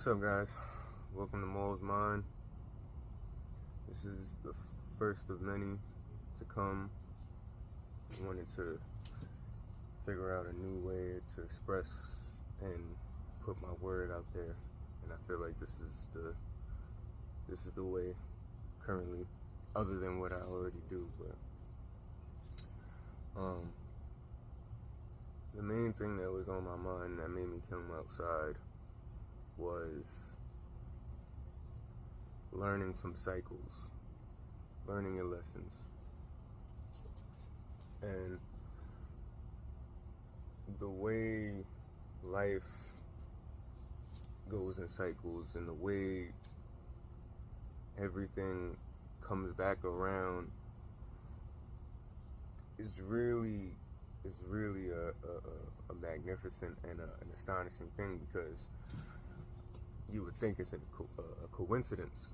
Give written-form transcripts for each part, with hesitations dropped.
What's up, guys? Welcome to Mole's Mind. This is the first of many to come. I wanted to figure out a new way to express and put my word out there, and I feel like this is the way currently, other than what I already do. But the main thing that was on my mind that made me come outside was learning from cycles, learning your lessons. And the way life goes in cycles and the way everything comes back around is really a magnificent and an astonishing thing, because you would think it's a coincidence,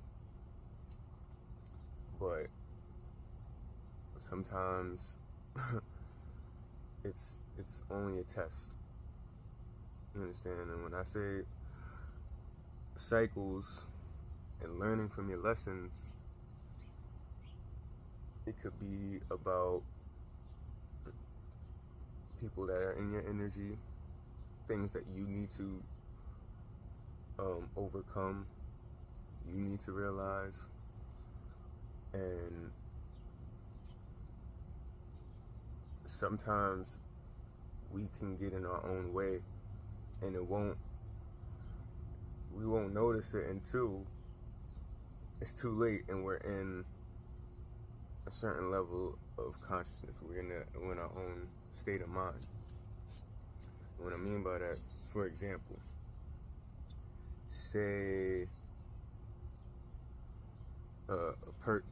but sometimes it's only a test. You understand? And when I say cycles and learning from your lessons, it could be about people that are in your energy, things that you need to overcome, you need to realize. And sometimes we can get in our own way, and we won't notice it until it's too late and we're in a certain level of consciousness. We're in our own state of mind. And what I mean by that, for example, say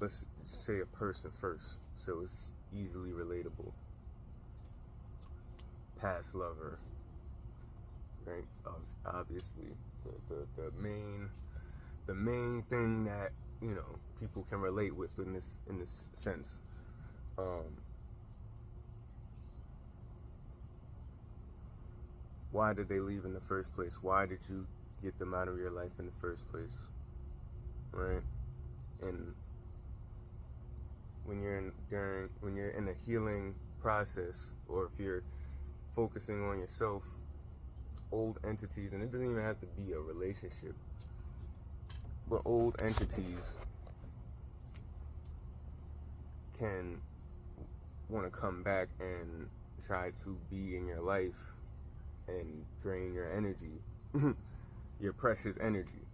let's say a person first, so it's easily relatable. Past lover, right? Obviously, the main thing that people can relate with in this sense. Why did they leave in the first place? Why did you get them out of your life in the first place, right? And when you're in a healing process, or if you're focusing on yourself, old entities, and it doesn't even have to be a relationship, but old entities can want to come back and try to be in your life and drain your energy, your precious energy.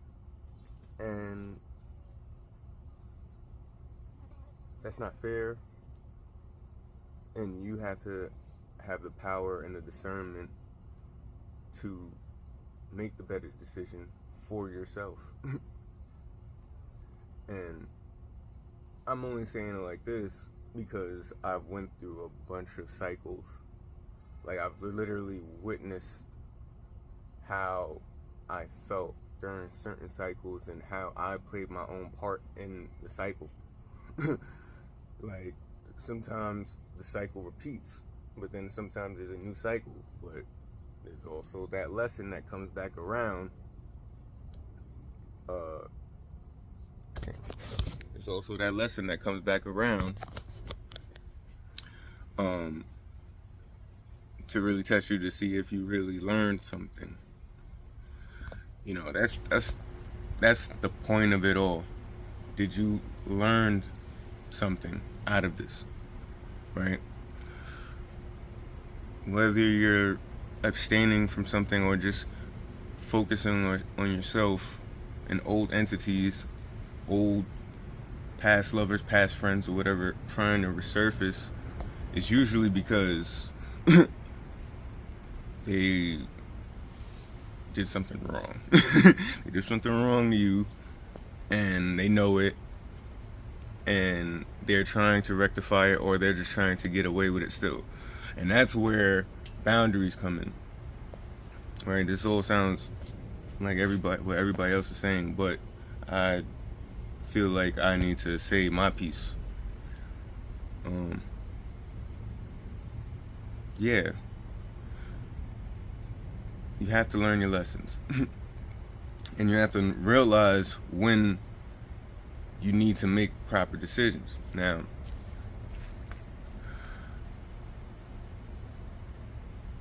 And that's not fair, and you have to have the power and the discernment to make the better decision for yourself. And I'm only saying it like this because I've went through a bunch of cycles. Like, I've literally witnessed how I felt during certain cycles and how I played my own part in the cycle. Like, sometimes the cycle repeats, but then sometimes there's a new cycle. But there's also that lesson that comes back around. There's also that lesson that comes back around to really test you, to see if you really learned something. That's the point of it all. Did you learn something out of this, right? Whether you're abstaining from something or just focusing on yourself and old entities, old past lovers, past friends, or whatever, trying to resurface, is usually because they did something wrong. They did something wrong to you, and they know it, and they're trying to rectify it, or they're just trying to get away with it still. And that's where boundaries come in, right? This all sounds like what everybody else is saying, but I feel like I need to say my piece. Yeah, you have to learn your lessons. And you have to realize when you need to make proper decisions. Now,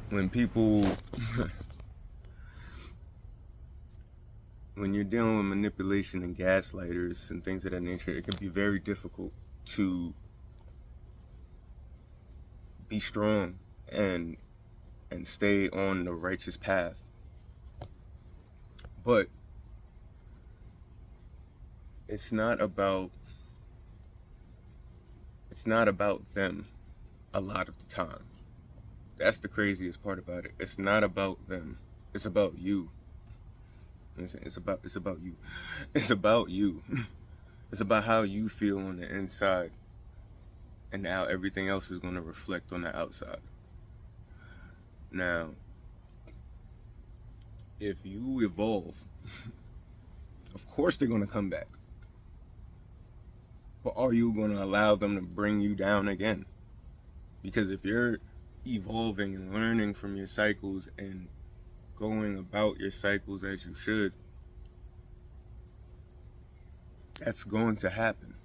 when people, when you're dealing with manipulation and gaslighters and things of that nature, it can be very difficult to be strong and stay on the righteous path. But it's not about them a lot of the time. That's the craziest part about it. It's not about them. It's about you. It's about you. It's about you. It's about how you feel on the inside and how everything else is going to reflect on the outside. Now, if you evolve, of course they're going to come back. But are you going to allow them to bring you down again? Because if you're evolving and learning from your cycles and going about your cycles as you should, that's going to happen.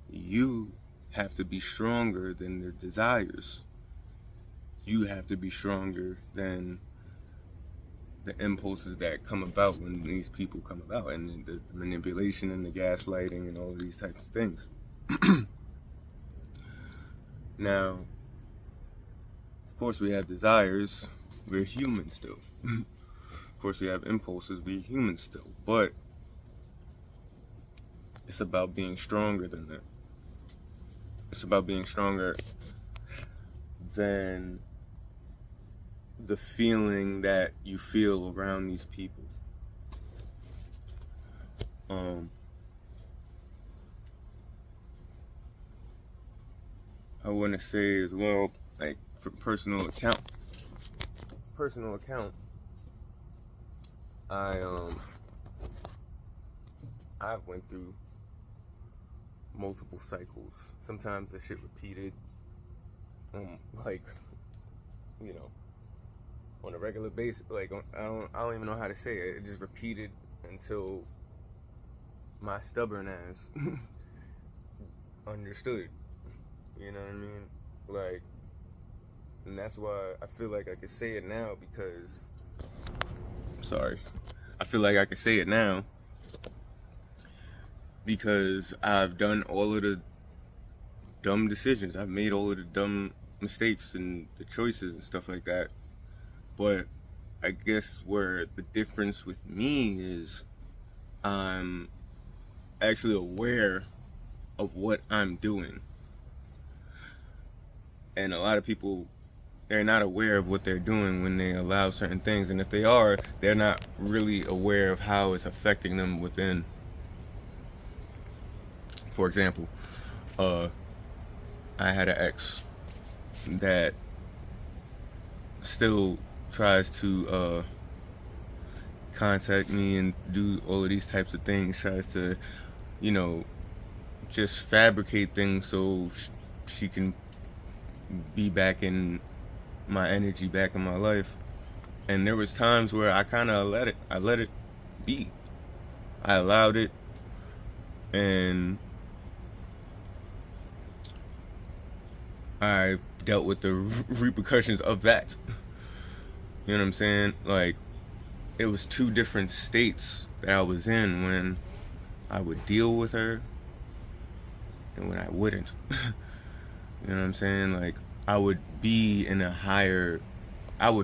You have to be stronger than their desires. You have to be stronger than the impulses that come about when these people come about, and the manipulation and the gaslighting and all of these types of things. Now, of course we have desires. We're human still. Of course we have impulses. We're human still. But it's about being stronger than that. It's about being stronger than the feeling that you feel around these people. I want to say as well, like for personal account, I went through multiple cycles. Sometimes that shit repeated, like, you know, on a regular basis. Like, I don't even know how to say it. It just repeated until my stubborn ass understood. You know what I mean? Like, and that's why I feel like I could say it now because, I feel like I could say it now because I've done all of the dumb decisions. I've made all of the dumb mistakes and the choices and stuff like that. But I guess where the difference with me is I'm actually aware of what I'm doing. And a lot of people, they're not aware of what they're doing when they allow certain things. And if they are, they're not really aware of how it's affecting them within. For example, I had an ex that still tries to contact me and do all of these types of things, tries to, you know, just fabricate things so she can be back in my energy, back in my life. And there was times where I kind of let it be. I allowed it, and I dealt with the repercussions of that. You know what I'm saying? Like, it was two different states that I was in when I would deal with her and when I wouldn't. You know what I'm saying? Like, I would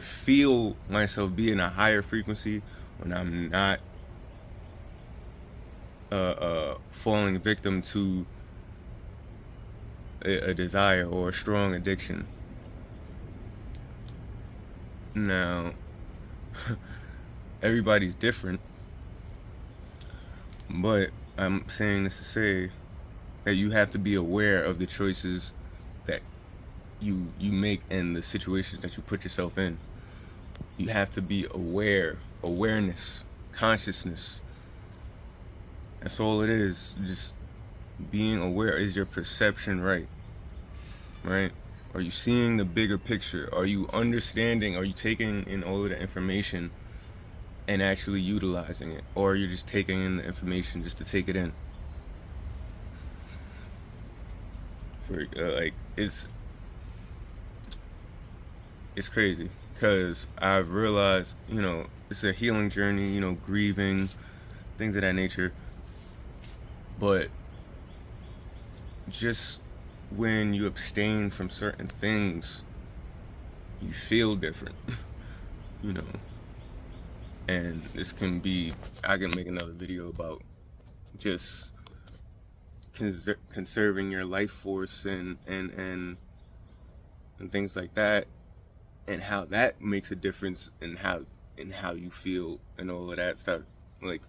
feel myself be in a higher frequency when I'm not falling victim to a desire or a strong addiction. Now, everybody's different, but I'm saying this to say that you have to be aware of the choices that you make and the situations that you put yourself in. You have to be awareness, consciousness. That's all it is. Just being aware. Is your perception right? Right? Are you seeing the bigger picture? Are you understanding? Are you taking in all of the information and actually utilizing it, or you're just taking in the information just to take it in. For like it's crazy because I've realized, it's a healing journey, grieving, things of that nature. But just when you abstain from certain things, you feel different, you know. And this can be, I can make another video about just conserving your life force and things like that, and how that makes a difference in how you feel and all of that stuff. Like,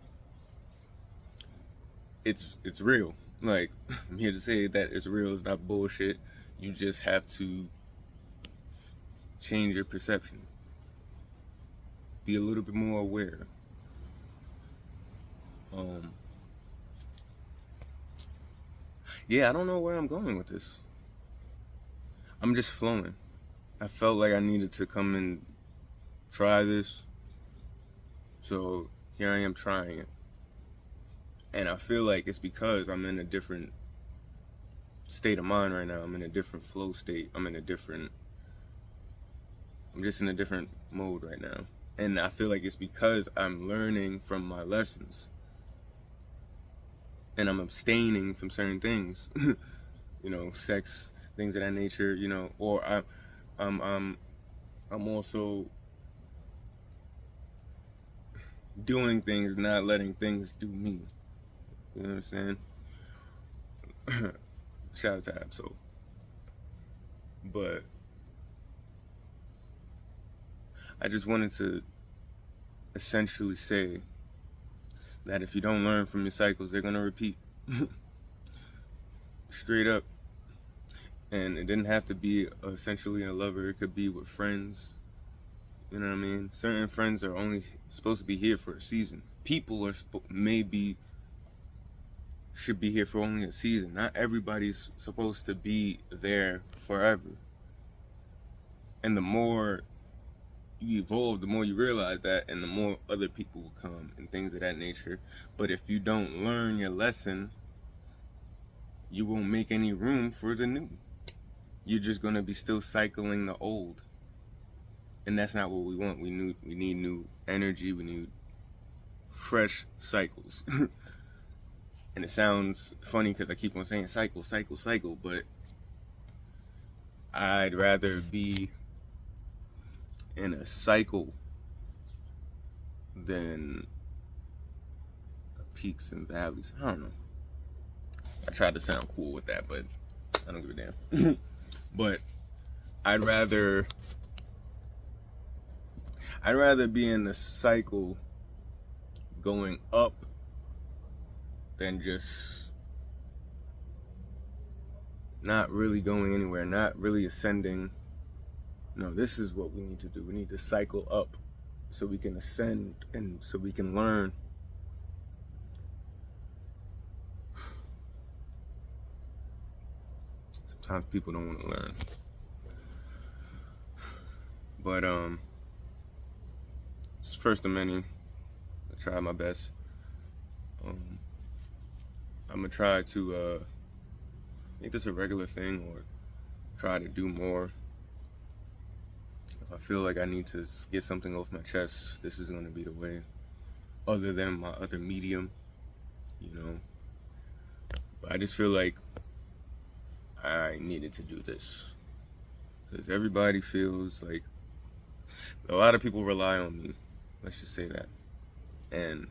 it's real. Like, I'm here to say that it's real. It's not bullshit. You just have to change your perception. Be a little bit more aware. Yeah, I don't know where I'm going with this. I'm just flowing. I felt like I needed to come and try this. So here I am trying it. And I feel like it's because I'm in a different state of mind right now. I'm in a different flow state. I'm just in a different mode right now. And I feel like it's because I'm learning from my lessons. And I'm abstaining from certain things. Sex, things of that nature, or I'm also doing things, not letting things do me. You know what I'm saying? Shout out to Absol. But I just wanted to essentially say that if you don't learn from your cycles, they're gonna repeat. Straight up. And it didn't have to be essentially a lover. It could be with friends. You know what I mean? Certain friends are only supposed to be here for a season. People are should be here for only a season. Not everybody's supposed to be there forever. And the more you evolve, the more you realize that, and the more other people will come and things of that nature. But if you don't learn your lesson, you won't make any room for the new. You're just gonna be still cycling the old. And that's not what we want. We need new energy. We need fresh cycles. And it sounds funny because I keep on saying cycle, but I'd rather be in a cycle than peaks and valleys. I don't know. I tried to sound cool with that, but I don't give a damn. But I'd rather be in a cycle going up than just not really going anywhere, not really ascending. No, this is what we need to do. We need to cycle up so we can ascend and so we can learn. Sometimes people don't want to learn. But it's first of many. I try my best. I'm gonna try to make this a regular thing, or try to do more. If I feel like I need to get something off my chest, this is gonna be the way. Other than my other medium, But I just feel like I needed to do this. Because everybody feels like, a lot of people rely on me. Let's just say that. And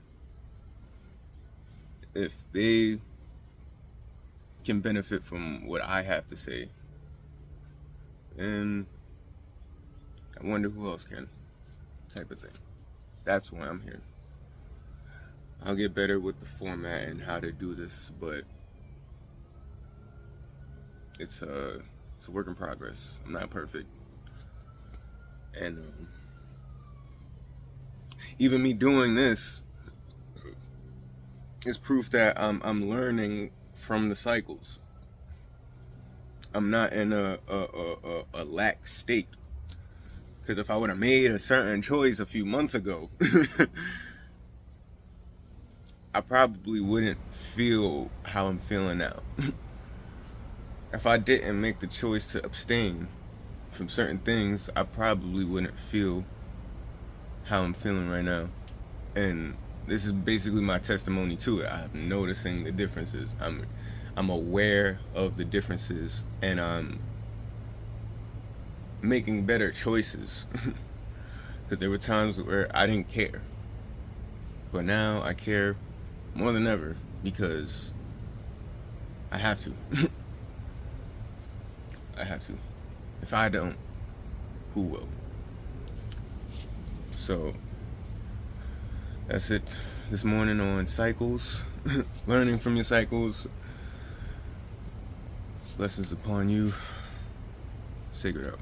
if they can benefit from what I have to say, then I wonder who else can, type of thing. That's why I'm here. I'll get better with the format and how to do this, but it's a work in progress. I'm not perfect. And even me doing this is proof that I'm learning from the cycles. I'm not in a lack state. Because if I would have made a certain choice a few months ago, I probably wouldn't feel how I'm feeling now. If I didn't make the choice to abstain from certain things, I probably wouldn't feel how I'm feeling right now. And this is basically my testimony to it. I'm noticing the differences. I'm aware of the differences, and I'm making better choices. Because there were times where I didn't care, but now I care more than ever because I have to. I have to. If I don't, who will? So that's it this morning on cycles. Learning from your cycles. Blessings upon you. Sacred out.